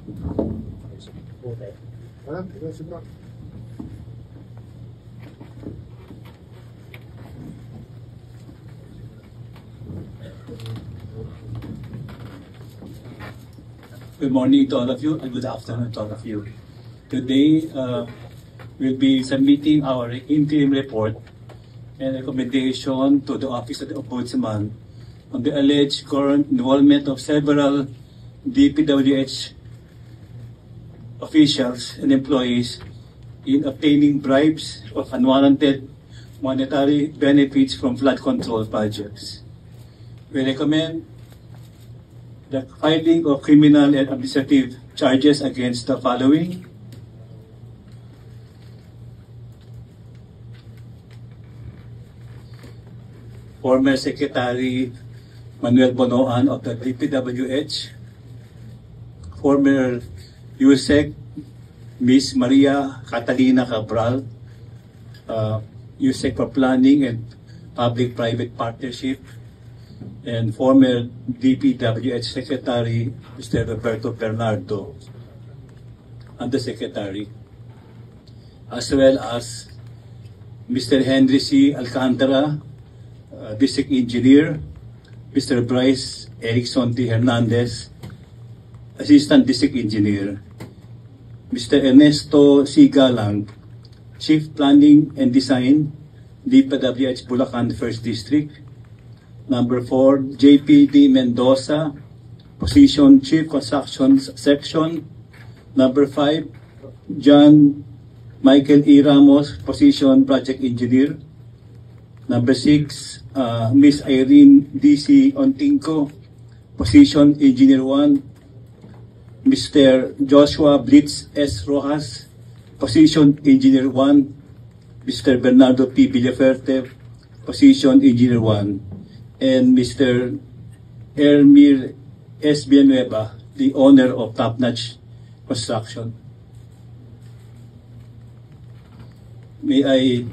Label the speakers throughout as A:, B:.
A: Good morning to all of you and good afternoon to all of you. Today, we'll be submitting our interim report and recommendation to the Office of the Ombudsman on the alleged current involvement of several DPWH officials and employees in obtaining bribes of unwarranted monetary benefits from flood control projects. We recommend the filing of criminal and administrative charges against the following: former Secretary Manuel Bonoan of the DPWH, former USEC Ms. Maria Catalina Cabral, USEC for Planning and Public-Private Partnership, and former DPWH Secretary Mr. Roberto Bernardo, Undersecretary, as well as Mr. Henry C. Alcantara, District Engineer, Mr. Bryce Erickson T. Hernandez, Assistant District Engineer, Mr. Ernesto C. Galang, Chief Planning and Design, DPWH Bulacan 1st District. Number 4, JPD Mendoza, position Chief Construction Section. Number 5, John Michael E. Ramos, position Project Engineer. Number 6, Ms. Irene D.C. Ontinco, position Engineer 1. Mr. Joshua Blitz S. Rojas, position Engineer 1. Mr. Bernardo P. Villaferte, position Engineer 1. And Mr. Ermir S. Villanueva, the owner of Top Notch Construction. I'd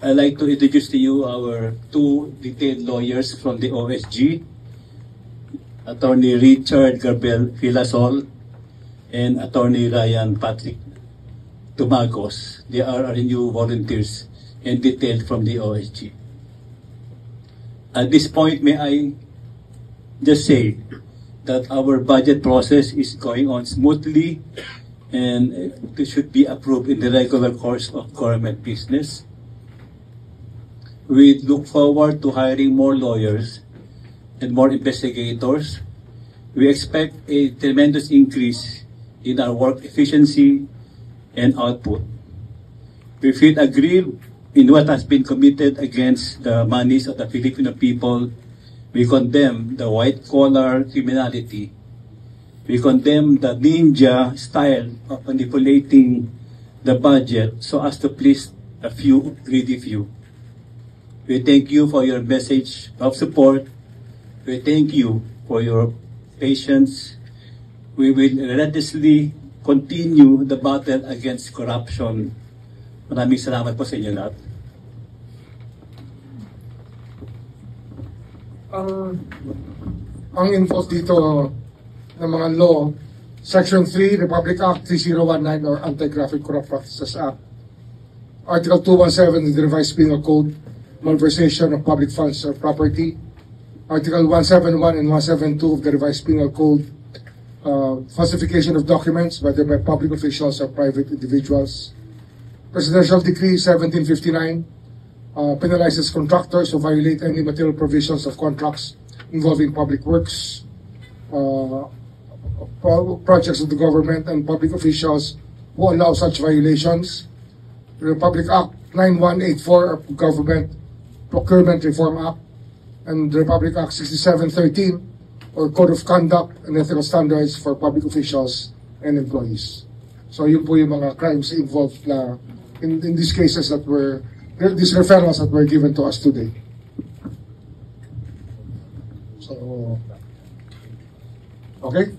A: like to introduce to you our two detailed lawyers from the OSG, Attorney Richard Garbel Filasol and Attorney Ryan Patrick Tumagos. They are our new volunteers and detailed from the OSG. At this point, may I just say that our budget process is going on smoothly and it should be approved in the regular course of government business. We look forward to hiring more lawyers and more investigators. We expect a tremendous increase in our work efficiency and output. We feel aggrieved in what has been committed against the monies of the Filipino people. We condemn the white-collar criminality. We condemn the ninja style of manipulating the budget so as to please a few greedy few. We thank you for your message of support. We thank you for your patience. We will relentlessly continue the battle against corruption. Maraming salamat po sa inyo lahat.
B: Ang involved dito ng mga law, Section 3, Republic Act 3019 or Anti-Graphic Corrupt Practices Act, Article 217 of the Revised Penal Code, Malversation of Public Funds or Property, Article 171 and 172 of the Revised Penal Code, falsification of documents, whether by public officials or private individuals. Presidential Decree 1759 penalizes contractors who violate any material provisions of contracts involving public works, projects of the government, and public officials who allow such violations. The Republic Act 9184 of Government Procurement Reform Act, and the Republic Act 6713 or Code of Conduct and Ethical Standards for Public Officials and Employees. So yun po yung mga crimes involved na in these cases that were, these referrals that were given to us today. So, okay?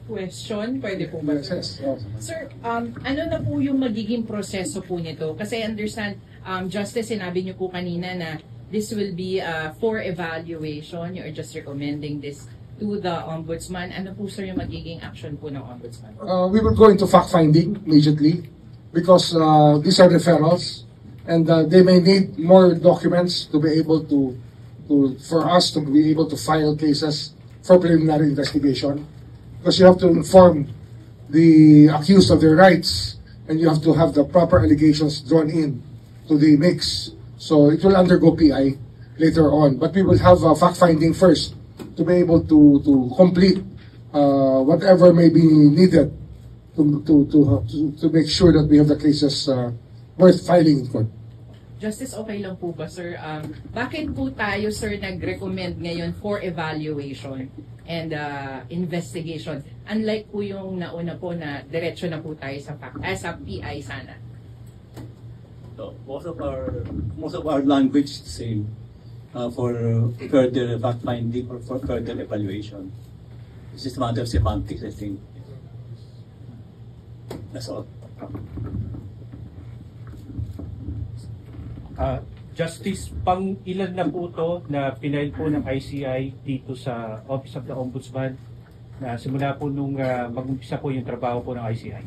C: Question, pwede po ba?
B: Yes.
C: Sir, ano na po yung magiging proseso po nito? Kasi I understand, Justice, sinabi niyo po kanina na this will be for evaluation. You're just recommending this to the Ombudsman? Ano po, sir, yung magiging action po ng Ombudsman?
B: We will go into fact-finding immediately because these are referrals and they may need more documents to be able for us to be able to file cases for preliminary investigation, because you have to inform the accused of their rights and you have to have the proper allegations drawn in to the mix. So it will undergo PI later on, but we will have fact-finding first to be able to complete whatever may be needed to make sure that we have the cases worth filing in court.
C: Justice, okay lang po ba, sir? Bakit po tayo, sir, nag-recommend ngayon for evaluation and investigation? Unlike po yung nauna po na diretso na po tayo sa sa PI sana.
A: So most of our language is the same for further fact finding or for further evaluation. This is a matter of semantics, I think. That's all.
D: Justice, pang ilan na po to na pinail po ng ICI dito sa Office of the Ombudsman na simula po nung mag-umpisa po yung trabaho po ng ICI?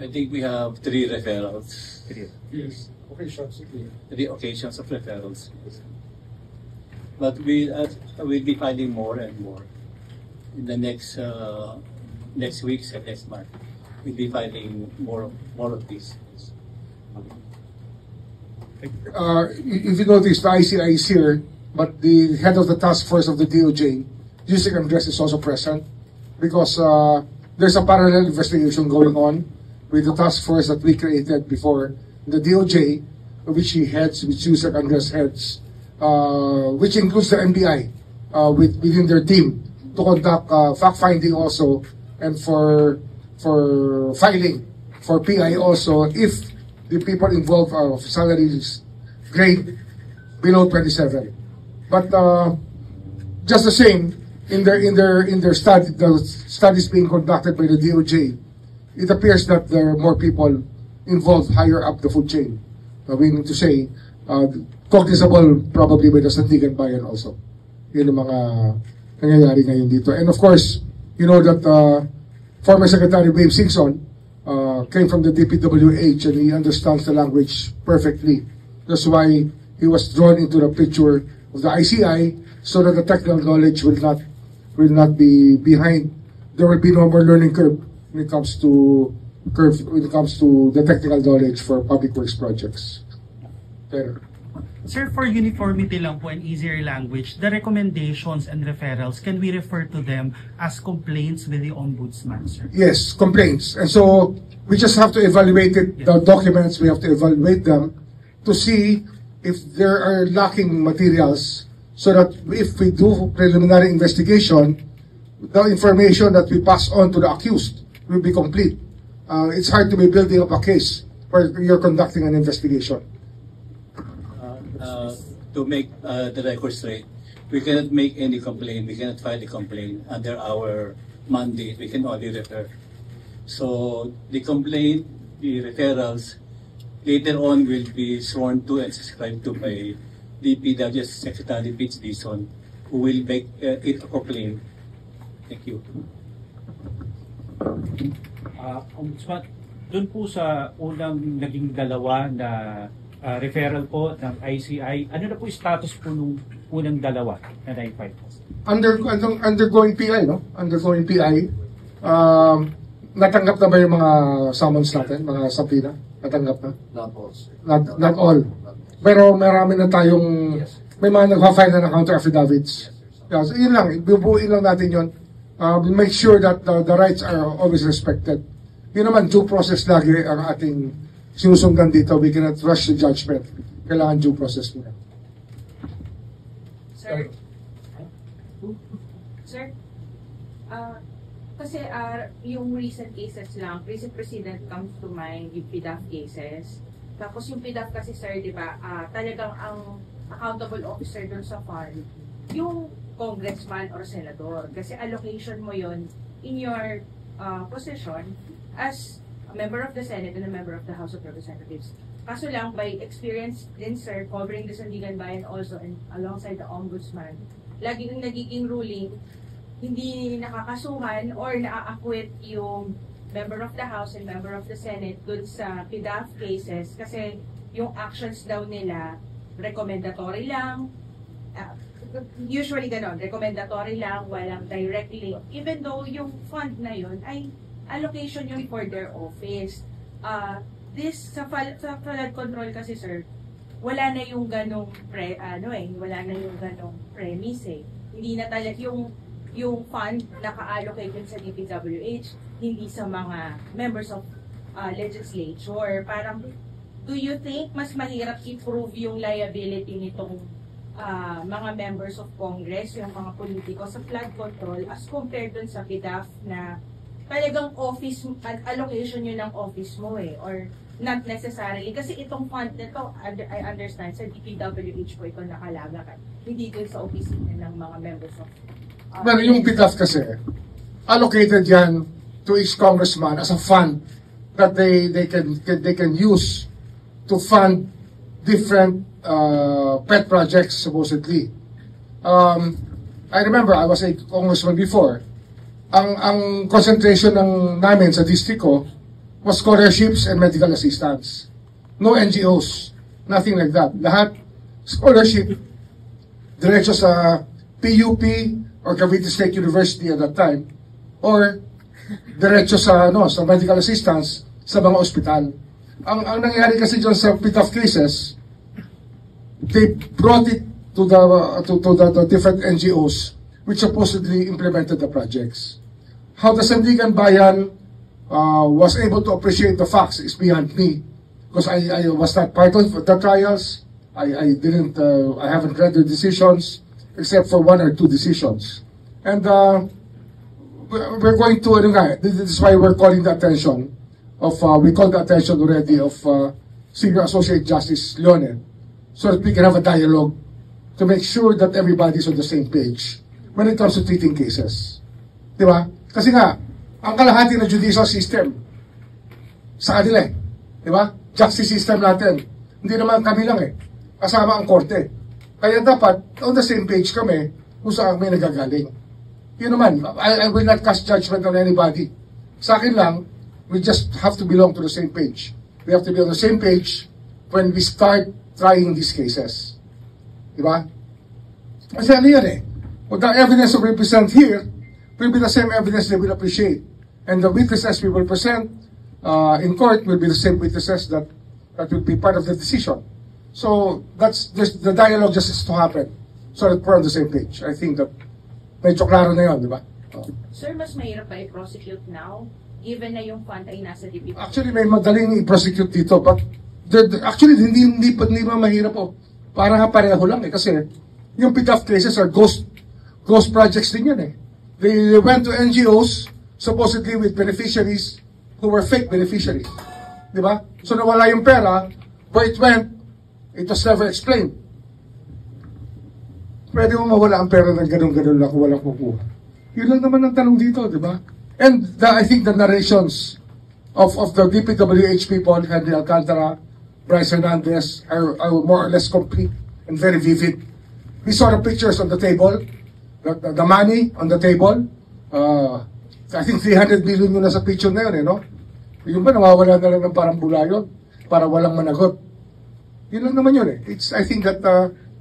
A: I think we have 3 referrals.
B: Yes. Okay, sure.
A: 3 occasions of referrals. But we'll be filing more and more in the next weeks and next month. We'll be filing more of these.
B: If you notice, the ICI is here, but the head of the task force of the DOJ, Yusek Andres, is also present because there's a parallel investigation going on with the task force that we created before the DOJ, which he heads, which Yusek Andres heads, which includes the NBI within their team to conduct fact-finding also and for filing for PI also if the people involved are of salaries grade below 27. But just the same, in their study, the studies being conducted by the DOJ, it appears that there are more people involved higher up the food chain. Meaning to say, cognizable probably by the Sandigan Bayan also. Yun ang mga nangyayari ngayon dito. And of course, you know that former Secretary Babe Singson came from the DPWH and he understands the language perfectly. That's why he was drawn into the picture of the ICI so that the technical knowledge will not be behind. There will be no more learning curve when it comes to the technical knowledge for public works projects. Pero,
E: Sir, for uniformity lang po and easier language, the recommendations and referrals, can we refer to them as complaints with the Ombudsman, sir?
B: yes, complaints. And so we just have to evaluate it, the documents, we have to evaluate them to see if there are lacking materials so that if we do preliminary investigation, the information that we pass on to the accused will be complete. It's hard to be building up a case where you're conducting an investigation.
A: To make the record straight, we cannot make any complaint. We cannot file a complaint under our mandate. We can only refer. So the complaint, the referrals, later on will be sworn to and subscribed to by DPW Secretary Pitch Dison, who will make it a complaint. Thank you.
D: Ombudsman, doon po sa unang naging dalawa na referral po ng ICI, ano na po yung status po nung unang dalawa na na-file po?
B: Undergoing PI, no? Undergoing PI. Natanggap na ba yung mga summons natin, mga sapina? Natanggap na?
F: Not all, sir.
B: Not all. Pero marami na tayong, may mga nagpa-file na ng counter affidavits. Yeah, so yun lang, bubuin lang natin yun. Make sure that the rights are always respected. Yun naman, due process lagi ang ating sinusundan dito. We cannot rush the judgment. Kailangan due process muna.
G: Sir, kasi yung recent cases lang, recent precedent comes to mind, yung PDAF cases. Tapos yung PDAF kasi, sir, di ba, talagang ang accountable officer dun sa fund, yung congressman or senador. Kasi allocation mo yon in your position as a member of the Senate and a member of the House of Representatives. Kaso lang, by experience din, sir, covering the Sandigan Bayan also and alongside the Ombudsman, laging nagiging ruling, hindi nakakasuhan or na-acquit yung member of the House and member of the Senate dun sa PDAF cases kasi yung actions daw nila recommendatory lang, usually ganon, recommendatory lang, walang direct link, even though yung fund na yun ay allocation yun for their office. This sa flood control kasi sir, wala na yung ganong wala na yung ganong premise eh. Hindi na talaga yung fund naka-allocate yun sa DPWH, hindi sa mga members of legislature. Parang, do you think mas mahirap i-prove yung liability nitong mga members of Congress, yung mga politiko sa flood control as compared dun sa PDAF na talagang office, allocation yun ng office mo eh, or not necessarily. Kasi itong fund na to, I understand, sa DPWH po ito nakalaga, hindi dun sa opisina ng mga members of
B: Pero yung PDAF kasi, allocated yan to each congressman as a fund that they can use to fund different pet projects supposedly. I remember I was a congressman before. Ang concentration namin sa district ko was scholarships and medical assistance. No NGOs, nothing like that. Lahat scholarship, diretso sa PUP or Cavite State University at that time, or diretso sa medical assistance sa mga ospital. Ang nangyari kasi dyan sa PDAF cases, they brought it to the different NGOs which supposedly implemented the projects. How the Sandigan Bayan was able to appreciate the facts is beyond me, because I was not part of the trials. I haven't read the decisions except for one or two decisions. And we're going to, this is why we're calling the attention of, we called the attention already of Senior Associate Justice Leonen, so that we can have a dialogue to make sure that everybody's on the same page when it comes to treating cases. Di ba? Kasi nga, ang kalahati ng judicial system sa kanila eh. Di ba? Justice system natin. Hindi naman kami lang eh. Kasama ang korte. Kaya dapat, on the same page kami kung saan may nagagaling. Yun naman, I will not cast judgment on anybody. Sa akin lang, we just have to belong to the same page. We have to be on the same page when we start trying these cases. Diba? Kasi ano yan eh. Well, the evidence we present here will be the same evidence they will appreciate. And the witnesses we will present in court will be the same witnesses that will be part of the decision. So, the dialogue just has to happen so that we're on the same page. I think that medyo klaro na yun, di ba?
G: Sir, mas mahirap ba i-prosecute now given na yung fund ay nasa DPWH?
B: Actually, may madaling i-prosecute dito, but actually, hindi pa mahirap po. Parang pareho lang eh, kasi yung PDAF cases are ghost projects din yan eh. They went to NGOs, supposedly with beneficiaries who were fake beneficiaries. Di ba? So nawala yung pera, where it went, it was never explained. Pwede mo mawala ang pera ng ganun-ganun lang kung walang kukuha. Yun lang naman ang tanong dito, di ba? And I think the narrations of the DPWH people, Henry Alcantara, Bryce Hernandez, are more or less complete and very vivid. We saw the pictures on the table, the money on the table. I think 300 billion yun na sa picture na yun, no? Yung ba, nawawala na lang ng parang bulayon para walang managot. Yun lang naman yun eh. I think that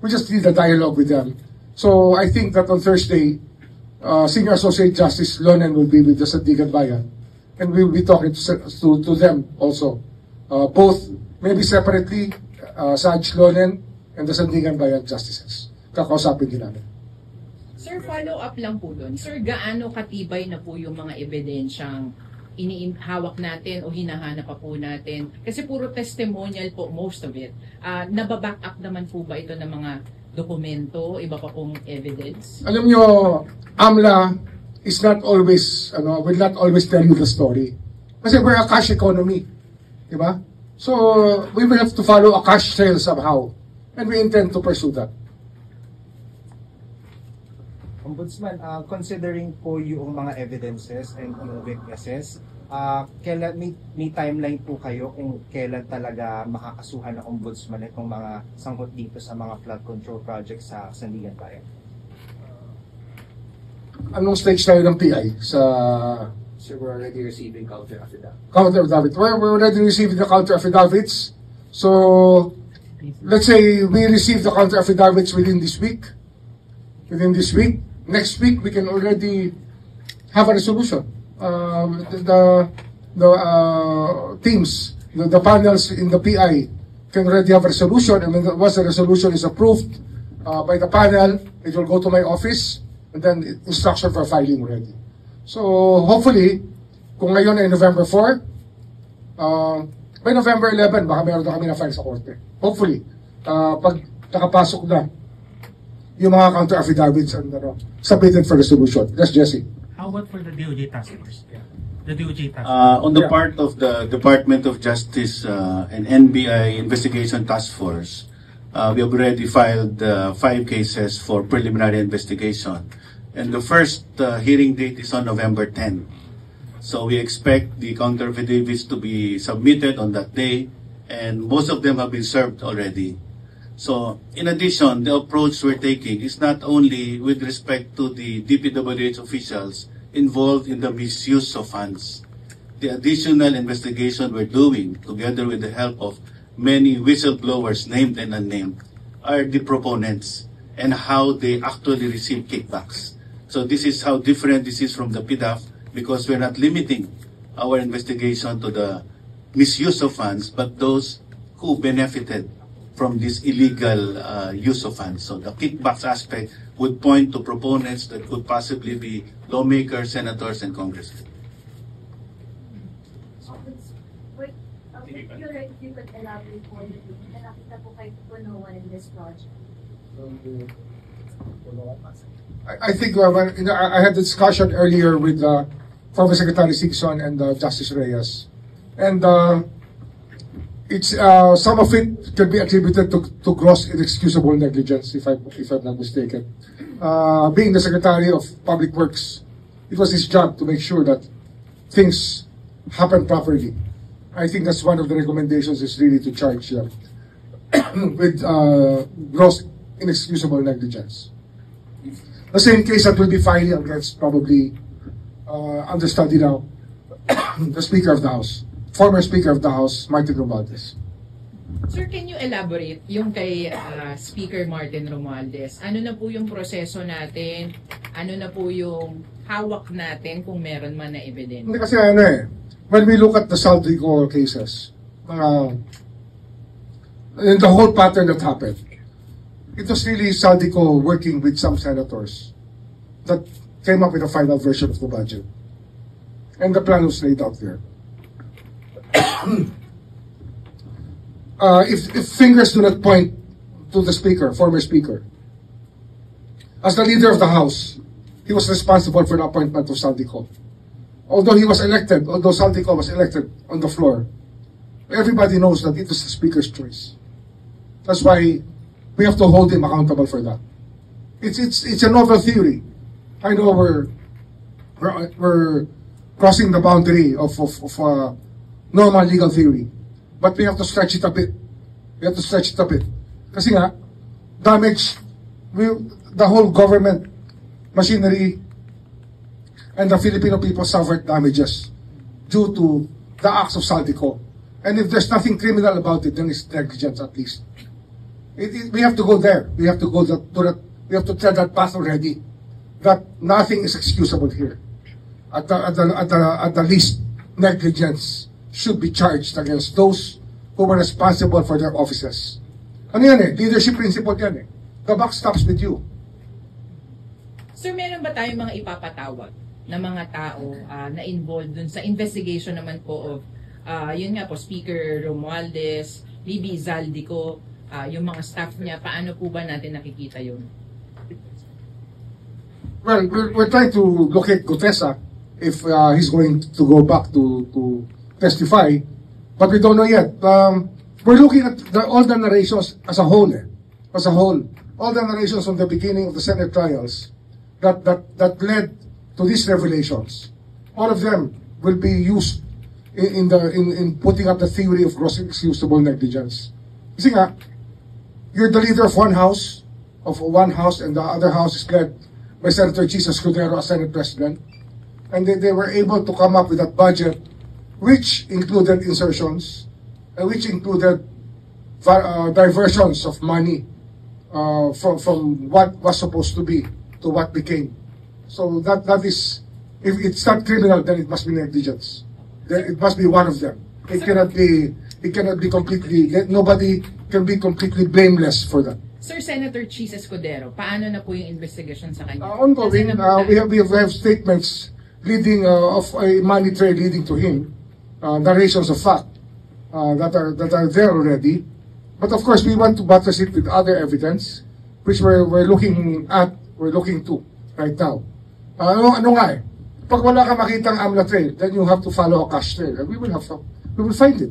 B: we just need a dialogue with them. So I think that on Thursday, Senior Associate Justice Leonen will be with the Sandigan Bayan, and we will be talking to them also. Both, maybe separately, Saj Leonen and the Sandigan Bayan Justices. Kakausapin din namin.
C: Sir, follow up lang po doon. Sir, gaano katibay na po yung mga ebidensyang hawak natin o hinahanap pa po natin? Kasi puro testimonial po, most of it. Nababack up naman po ba ito ng mga dokumento, iba pa pong evidence?
B: Alam nyo, AMLA is not always, will not always tell you the story. Kasi we're a cash economy. Diba? So, we will have to follow a cash trail somehow. And we intend to pursue that.
F: Ombudsman, considering po yung mga evidences and witnesses, kailan may timeline po kayo kung kailan talaga makakasuhan ng Ombudsman itong mga sangkot dito sa mga flood control projects sa Sandigan Bayan?
B: Anong stage tayo ng PI sa
H: So we're already receiving counter affidavit.
B: counter affidavit? We're already receiving the counter affidavits. So, let's say we receive the counter affidavits within this week. Next week, we can already have a resolution. The teams, the panels in the PI can already have a resolution, and once the resolution is approved by the panel, it will go to my office, and then instruction for filing already. So, hopefully, kung ngayon ay November 4, by November 11, baka meron na kami na file sa korte. Hopefully, pag nakapasok na yung mga counter affidavits and submitted for resolution. Yes, Jesse.
E: How about for the DOJ task force? The DOJ task
A: On the
B: Yeah.
A: part of the Department of Justice and NBI Investigation Task Force, we have already filed 5 cases for preliminary investigation. And the first hearing date is on November 10. So we expect the counter affidavits to be submitted on that day, and most of them have been served already. So, in addition, the approach we're taking is not only with respect to the DPWH officials involved in the misuse of funds. The additional investigation we're doing, together with the help of many whistleblowers, named and unnamed, are the proponents and how they actually receive kickbacks. So this is how different this is from the PDAF, because we're not limiting our investigation to the misuse of funds, but those who benefited from this illegal use of funds. So the kickbacks aspect would point to proponents that could possibly be lawmakers, senators, and congressmen.
I: Wait, if you could elaborate more, nakita po kay Punuan in this project.
B: I think I had a discussion earlier with former Secretary Singson and Justice Reyes, and it's some of it can be attributed to gross inexcusable negligence, if I'm not mistaken. Being the Secretary of Public Works, it was his job to make sure that things happen properly. I think that's one of the recommendations, is really to charge them with gross inexcusable negligence. The same case that will be filing against, probably under study now, the Speaker of the House, former Speaker of the House, Martin Romualdez.
C: Sir, can you elaborate yung kay Speaker Martin Romualdez? Ano na po yung proseso natin? Ano na po yung hawak natin kung meron man na ebidensya?
B: Hindi kasi when we look at the Saldico cases, and the whole pattern that happened, it was really Saldico working with some senators that came up with a final version of the budget. And the plan was laid out there. If fingers do not point to the Speaker, former Speaker, as the leader of the House, he was responsible for the appointment of Saldico. Although Saldico was elected on the floor, everybody knows that it was the Speaker's choice. That's why we have to hold him accountable for that. It's a novel theory. I know we're crossing the boundary of normal legal theory, but we have to stretch it a bit. Kasi nga, the whole government machinery and the Filipino people suffered damages due to the acts of Saldico. And if there's nothing criminal about it, then it's negligence at least. We have to go there. We have to go to that. We have to tread that path already. That nothing is excusable here. At the least, negligence should be charged against those who were responsible for their offices. Ano yan leadership principle yan The buck stops with you.
C: Sir, meron ba tayong mga ipapatawag na mga tao na involved dun sa investigation naman po of, yun nga po, Speaker Romualdez, Libby Zaldico, yung mga staff niya, paano po ba natin nakikita yun?
B: Well, we're trying to locate Gutesa if he's going to go back to testify, but we don't know yet. We're looking at all the narrations as a whole. All the narrations from the beginning of the Senate trials that led to these revelations. All of them will be used in putting up the theory of gross inexcusable negligence. Kasi nga, you're the leader of one house, and the other house is led by Senator Chis Escudero as Senate President. And they were able to come up with that budget, which included insertions, and which included diversions of money from what was supposed to be to what became. So that is, if it's not criminal, then it must be negligence. Then it must be one of them. It cannot be completely, nobody can be completely blameless for that.
C: Sir, Senator Chis Escudero, paano na po yung investigation sa kanya?
B: Ongoing, we have statements leading of a money trail leading to him, narrations of fact that are there already. But of course, we want to buttress it with other evidence, which we're looking to right now. Ano nga eh? Pag wala ka makitang AMLA trail, then you have to follow a cash trail, and we will find it.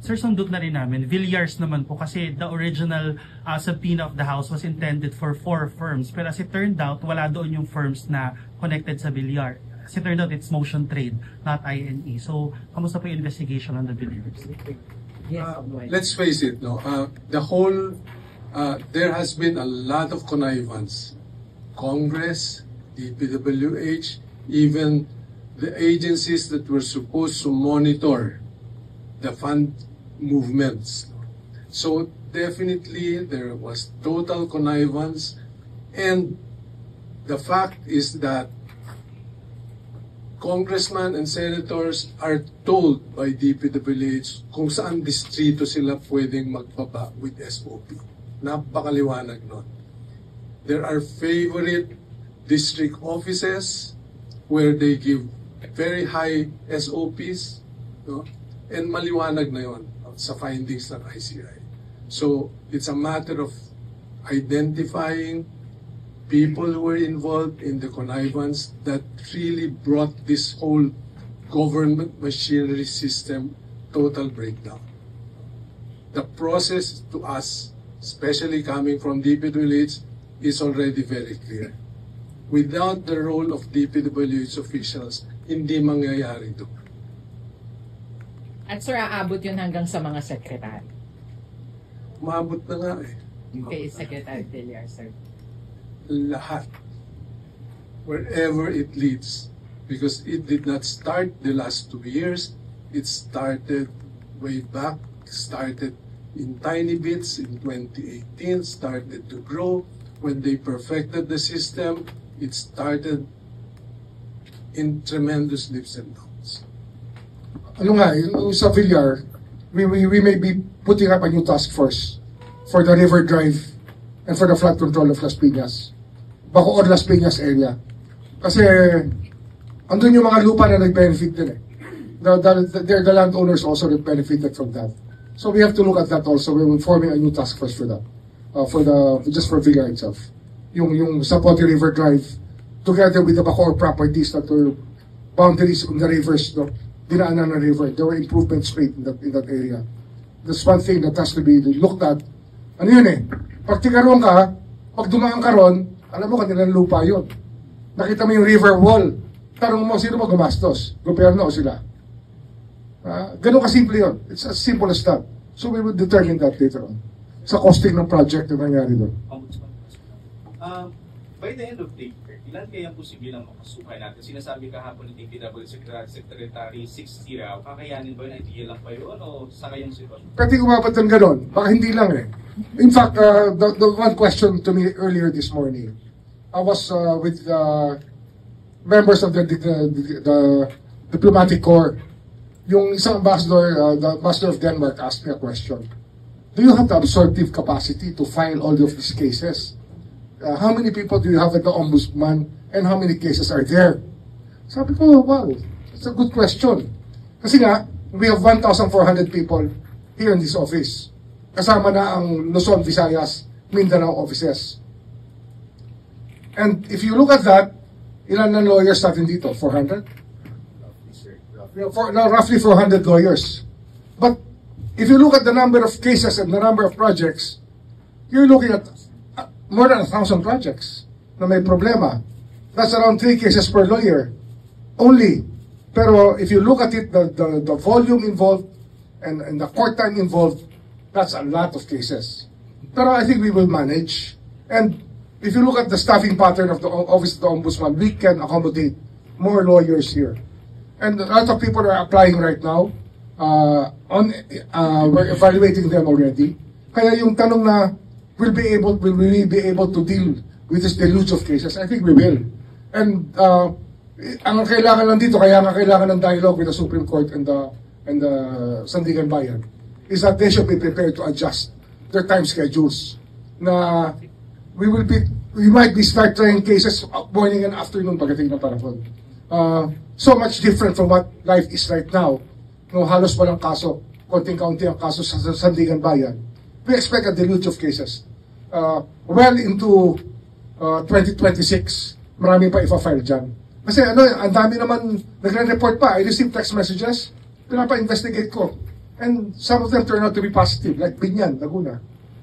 E: Sir, sundot na rin namin, Villar's naman po kasi the original subpoena of the House was intended for 4 firms. Pero as it turned out, wala doon yung firms na connected sa Villar. As it turned out, it's Motion Trade, not INE. So, kamusta po yung investigation on the Villar's?
J: Let's face it, no. There has been a lot of connivance. Congress, DPWH, even the agencies that were supposed to monitor the fund movements. So definitely there was total connivance, and the fact is that congressmen and senators are told by DPWH kung saan distrito sila pwedeng magbaba with SOP. Napakaliwanag nun. There are favorite district offices where they give very high SOPs, no? And maliwanag na yun sa findings ng ICI. So it's a matter of identifying people who were involved in the connivance that really brought this whole government machinery system total breakdown. The process to us, especially coming from DPWH, is already very clear. Without the role of DPWH officials, hindi mangyayari ito.
C: At sir, aabot yun hanggang sa mga sekretary.
J: Umabot na nga eh.
C: Kay Secretary Villar, sir.
J: Lahat. Wherever it leads. Because it did not start the last 2 years. It started way back. Started in tiny bits in 2018. Started to grow. When they perfected the system, it started in tremendous leaps and bounds.
B: Ano nga, yung sa Villar, we may be putting up a new task force for the River Drive and for the flood control of Las Piñas. Bacoor, Las Piñas area. Kasi, andun yung mga lupa na nag-benefit din eh. The landowners also benefited from that. So we have to look at that also. We're forming a new task force for that. Just for Villar itself. Yung Zapote River Drive, together with the Bacoor properties that were boundaries on the rivers, no? Dinaanan ng river. There were improvements made in that area. That's one thing that has to be looked at. Ano yun eh? Pag tikaroon ka, pag dumaan ka ron, alam mo kanilang lupa yun. Nakita mo yung river wall. Tarong mo, sino ba gumastos? Gobyerno o sila? Ganun kasimple yun. It's as simple as that. So we will determine that later on. Sa costing ng project na nangyari doon.
K: By the end of the year, ilan kaya posible ang makasukan natin? Sinasabi kahapon ng DPW Secretary 60 raw. Kakayanin ba yun? Idea lang pa yun? O sa kayong sitwasyon?
B: Pwede umapat ng gano'n. Baka hindi lang eh. In fact, the one question to me earlier this morning, I was with members of the diplomatic corps. Yung isang ambassador, the ambassador of Denmark asked me a question. Do you have the absorptive capacity to file all of these cases? How many people do you have at the Ombudsman and how many cases are there? Sabi ko, wow, it's a good question. Kasi nga, we have 1,400 people here in this office. Kasama na ang Luzon, Visayas, Mindanao offices. And if you look at that, ilan na lawyers natin dito? 400? Roughly 400 lawyers. But if you look at the number of cases and the number of projects, you're looking at more than 1,000 projects na may problema. That's around 3 cases per lawyer only. Pero if you look at it, the volume involved and the court time involved, that's a lot of cases. Pero I think we will manage. And if you look at the staffing pattern of the Office of the Ombudsman, we can accommodate more lawyers here. And a lot of people are applying right now. We're evaluating them already. Kaya yung tanong na, will we be able to deal with this deluge of cases? I think we will. And ang kailangan lang dito, kaya nga kailangan ng dialogue with the Supreme Court and the Sandigan Bayan, is that they should be prepared to adjust their time schedules. Na we might be start trying cases morning and afternoon pagdating ng panahon. So much different from what life is right now. No, halos walang kaso, konting-kaunti ang kaso sa Sandigan Bayan. We expect a deluge of cases. Well into 2026, marami pa ipa-file dyan. Kasi ang dami naman nagre-report pa. I received text messages, pinapa-investigate ko. And some of them turn out to be positive, like Binyan, Laguna.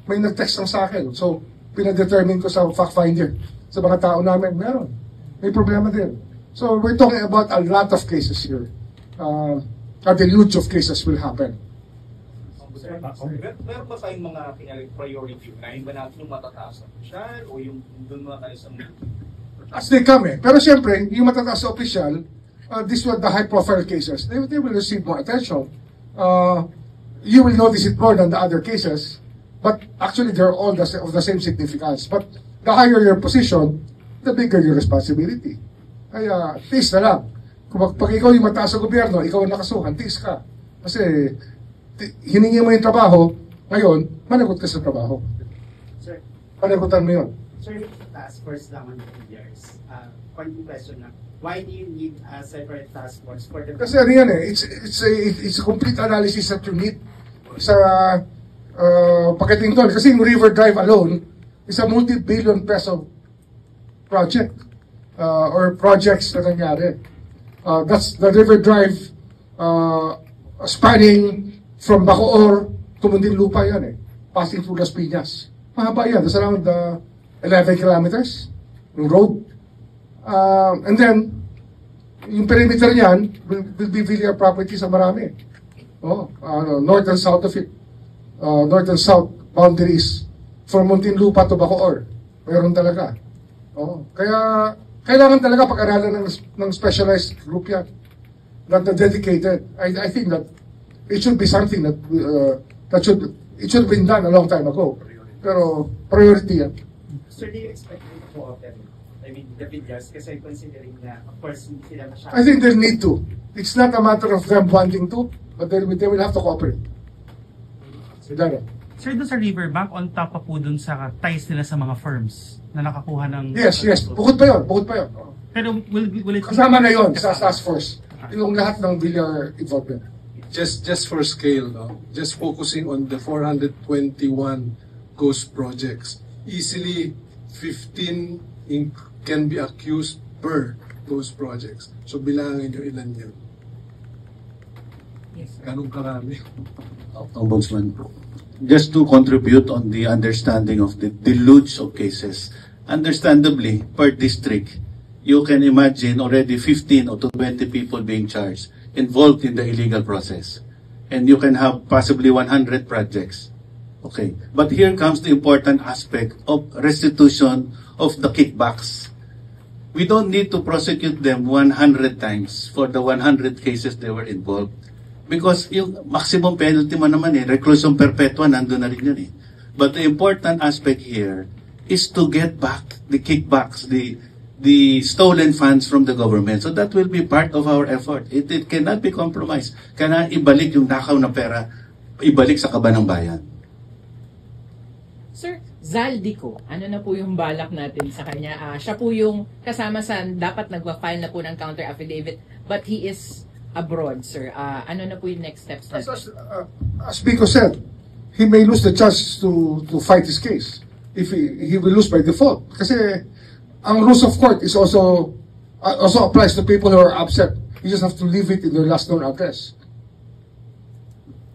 B: May nag-text lang sa akin. So, pinadetermine ko sa fact finder. Sa mga tao namin, meron. May problema din. So, we're talking about a lot of cases here. A deluge of cases will happen.
K: Meron ba tayong mga priority? Kain ba natin yung matataas na opisyal o yung doon mga kanisang?
B: As they come Pero siyempre, yung matataas na opisyal, this was the high-profile cases. They will receive more attention. You will notice it more than the other cases. But actually, they're all of the same significance. But the higher your position, the bigger your responsibility. Kaya, tiis na lang. Pag ikaw yung mataas sa gobyerno, ikaw ang nakasuhan, tiis ka. Kasi, hiningi mo yung trabaho, ngayon, managot ka sa trabaho.
L: Sir,
B: panagutan mo yun.
L: Sir, task force lang on the years. One question lang. Why do you need a separate task force for the...
B: Kasi ano yan it's a complete analysis that you need sa pagdating doon. Kasi yung River Drive alone is a multi-billion peso project or projects na nangyari. That's the River Drive spanning from Bacoor to Muntinlupa yan passing through Las Piñas. Mahaba yan. That's around 11 kilometers yung road. And then, yung perimeter niyan will be Villar property sa marami. North and south of it. North and south boundaries from Muntinlupa to Bacoor. Meron talaga. Kaya, kailangan talaga pag-aralan ng specialized group yan. Not the dedicated. I think that it should be something that it should have been done a long time ago. Pero priority yan.
L: So do you expect them to cooperate? I mean, the Villas, kasi considering na, of course, hindi sila masyadong...
B: I think they need to. It's not a matter of them wanting to, but they will have to cooperate.
E: Sir, doon sa Riverbank, on top pa po doon sa ties nila sa mga firms na nakakuha ng...
B: Yes. Bukod pa yun.
E: Pero will it...
B: Kasama na yun sa task force. Yung lahat ng Villar involvement.
J: Just for scale, just focusing on the 421 ghost projects. Easily 15 can be accused per those projects. So bilangin nyo ilan yan.
C: Yes,
J: ganun karami.
A: Ombudsman, just to contribute on the understanding of the deluge of cases. Understandably, per district, you can imagine already 15 or 20 people being charged, involved in the illegal process. And you can have possibly 100 projects. Okay. But here comes the important aspect of restitution of the kickbacks. We don't need to prosecute them 100 times for the 100 cases they were involved. Because yung maximum penalty mo naman reclusion perpetua, nandun na rin yun But the important aspect here is to get back the kickbacks, the stolen funds from the government. So that will be part of our effort. It cannot be compromised. Kailangan ibalik yung nakaw na pera, ibalik sa kaban ng bayan.
C: Sir, Zaldico, ano na po yung balak natin sa kanya? Siya po yung kasama sa dapat nagwa-file na po ng counter affidavit, but he is abroad, sir. Ano na po yung next steps natin?
B: As Biko said, he may lose the chance to fight his case. If he will lose by default. Kasi ang rules of court is also applies to people who are absent. You just have to leave it in their last known address.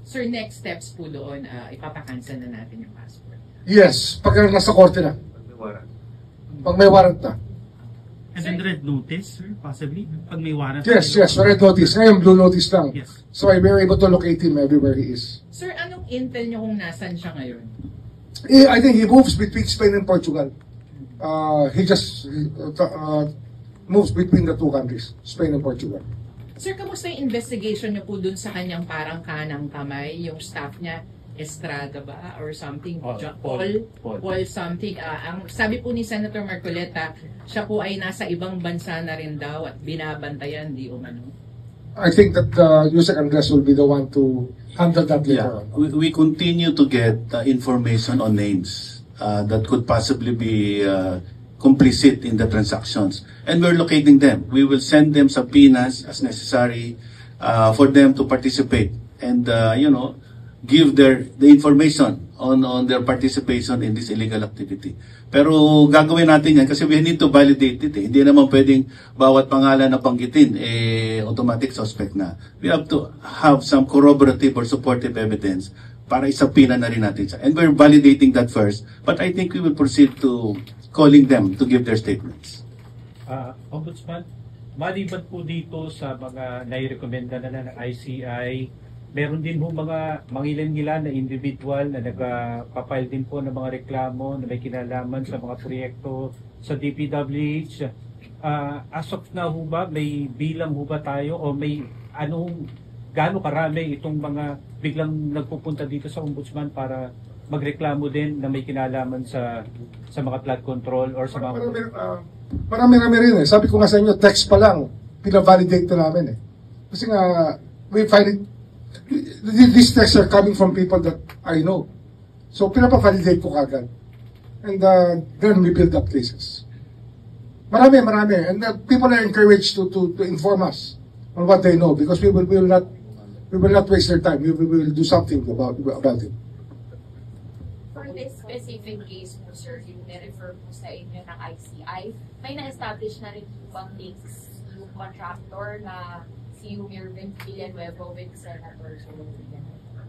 C: Sir, next steps po doon, ipapakancel na natin yung passport.
B: Yes, pag nasa korte na. Pag may warrant na.
E: And then red notice, sir, possibly? Pag may warrant.
B: Yes, red notice. Ngayon, blue notice lang.
E: Yes.
B: So I were able to locate him everywhere he is.
C: Sir, anong intel nyo kung nasan siya ngayon?
B: I think he moves between Spain and Portugal. he just moves between the two countries, Spain and Portugal.
C: Sir, kamusta yung investigation niyo po dun sa kanyang parang kanang kamay, yung staff niya, Estrada ba? Or something? Paul something. Ang sabi po ni Senator Marcoleta, siya po ay nasa ibang bansa na rin daw at binabantayan, di umano.
B: I think that Yusek Andres will be the one to handle that later on.
M: We continue to get information on names that could possibly be complicit in the transactions. And we're locating them. We will send them subpoenas as necessary for them to participate and, give the information on their participation in this illegal activity. Pero gagawin natin yan kasi we need to validate it. Hindi naman pwedeng bawat pangalan na banggitin, automatic suspect na. We have to have some corroborative or supportive evidence para isapina na rin natin siya. And we're validating that first. But I think we will proceed to calling them to give their statements.
D: Ombudsman, maliban po dito sa mga nai-recommenda na ng ICI, meron din po mga mangilan-ngilan na individual na nagpapile din po ng mga reklamo na may kinalaman sa mga proyekto sa DPWH. As of now ho ba, may bilang ho ba tayo o may gaano karami itong mga biglang nagpupunta dito sa Ombudsman para magreklamo din na may kinalaman sa mga flood control or sa mga...
B: Marami rin eh. Sabi ko nga sa inyo, text pa lang, pinavalidate na namin eh. Kasi nga, we find it, these texts are coming from people that I know. So, pinapavalidate ko kagad. And then we build up cases. Marami. And people are encouraged to inform us on what they know because we will not waste their time. We will do something about it.
I: For this specific case po, sir, yung na-refer po sa inyo ng ICI, may na-establish na rin po bang links yung contractor na si Mervin Villanueva with Senator Villanueva?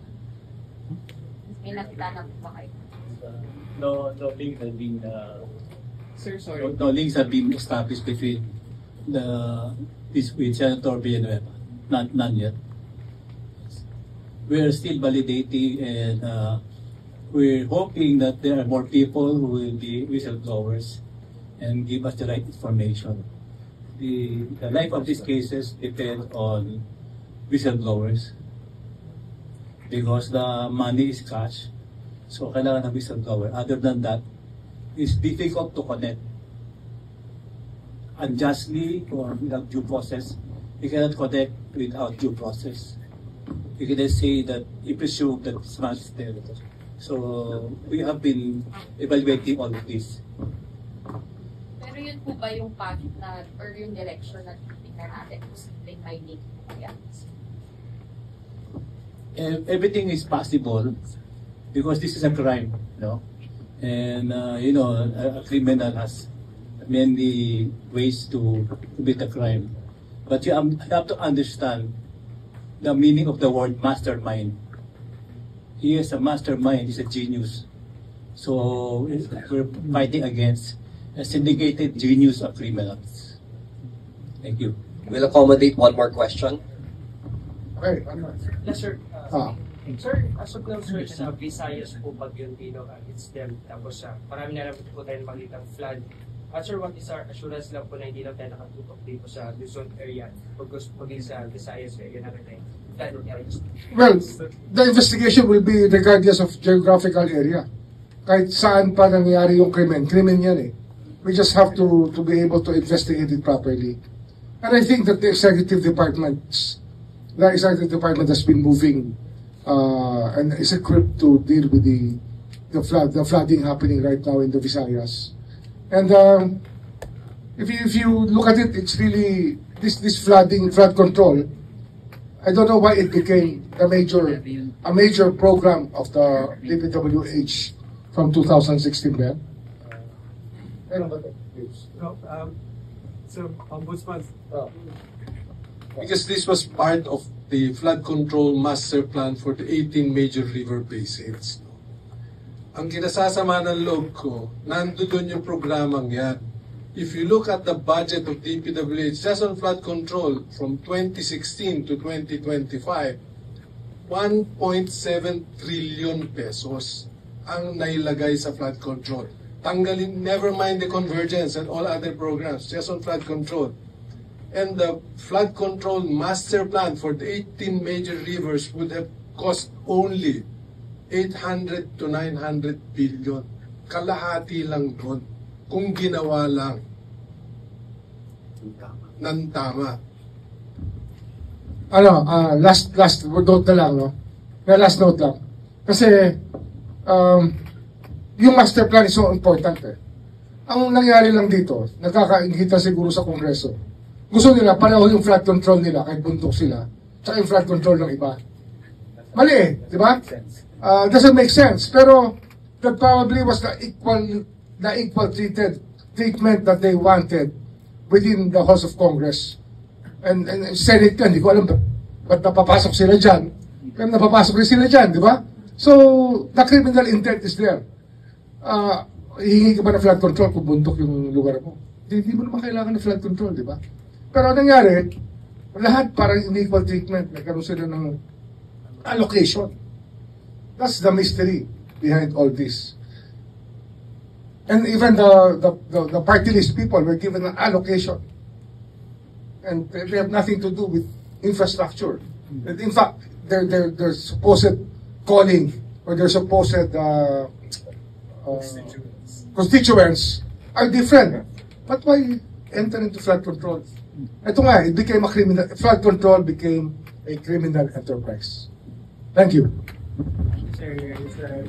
I: May nakita na po ba kayo?
A: No link has been
C: Sir, sorry.
A: no links have been established between with Senator Villanueva. None yet. We are still validating and we're hoping that there are more people who will be whistleblowers and give us the right information. The life of these cases depend on whistleblowers because the money is cash. So kailangan ng whistleblower. Other than that, it's difficult to connect unjustly or without due process. You cannot connect without due process. You cannot say that you presume that it's much there. So we have been evaluating all of this.
I: Pero yun po ba yung path na or yung direction na titingnan natin kung simpleng may link po yan?
A: Everything is possible because this is a crime, and a criminal has many ways to commit a crime. But you have to understand the meaning of the word mastermind. He is a mastermind, he's a genius. So we're fighting against a syndicated genius of criminals. Thank you.
N: We'll accommodate one more question.
B: Okay.
H: Yes, sir. Sir, as of now, sir, sa Visayas po, Bagyong Tino, it's them. Tapos, marami na lang po tayong pakitang flood. At sir, what is our assurance lang po na hindi lang tayo nakatutok dito sa Luzon area pagdating sa Visayas area na rin flood areas?
B: Well, the investigation will be regardless of geographical area. Kahit saan pa nangyari yung krimen yan eh. We just have to be able to investigate it properly. And I think that the executive department has been moving and is equipped to deal with the flooding happening right now in the Visayas. And if you look at it, it's really this flood control. I don't know why it became a major program of the DPWH from 2016 then.
J: So, Ombudsman, because this was part of the flood control master plan for the 18 major river basins. Ang kinasasama ng loob ko, nandoon yung programang yan. If you look at the budget of DPWH just on flood control from 2016 to 2025, 1.7 trillion pesos ang nailagay sa flood control. Tanggalin, never mind the convergence and all other programs, just on flood control. And the flood control master plan for the 18 major rivers would have cost only 800 to 900 billion. Kalahati lang doon kung ginawa lang ng tama.
B: Last note na lang, no? Last note lang. Kasi, yung master plan is so important, eh. Ang nangyari lang dito, nakakaingita siguro sa Kongreso. Gusto nila, pareho yung flood control nila, kahit bundok sila, tsaka yung flood control ng iba. Mali eh, di ba? Doesn't make sense. Pero, that probably was the equal treatment that they wanted within the House of Congress. And Senate ka, hindi ko alam ba't napapasok sila dyan. Kaya napapasok rin sila dyan, di ba? So, the criminal intent is there. Hihingi ka ba ng flood control kung bundok yung lugar mo? Hindi mo naman kailangan ng flood control, di ba? Pero ang nangyari, lahat parang unequal treatment. Nagkaroon sila ng allocation. That's the mystery behind all this. And even the party list people were given an allocation. And they have nothing to do with infrastructure. And in fact, their supposed calling or their supposed constituents are different. But why enter into flood control? Ito nga, it became a criminal, flood control became a criminal enterprise. Thank you.
H: Sir,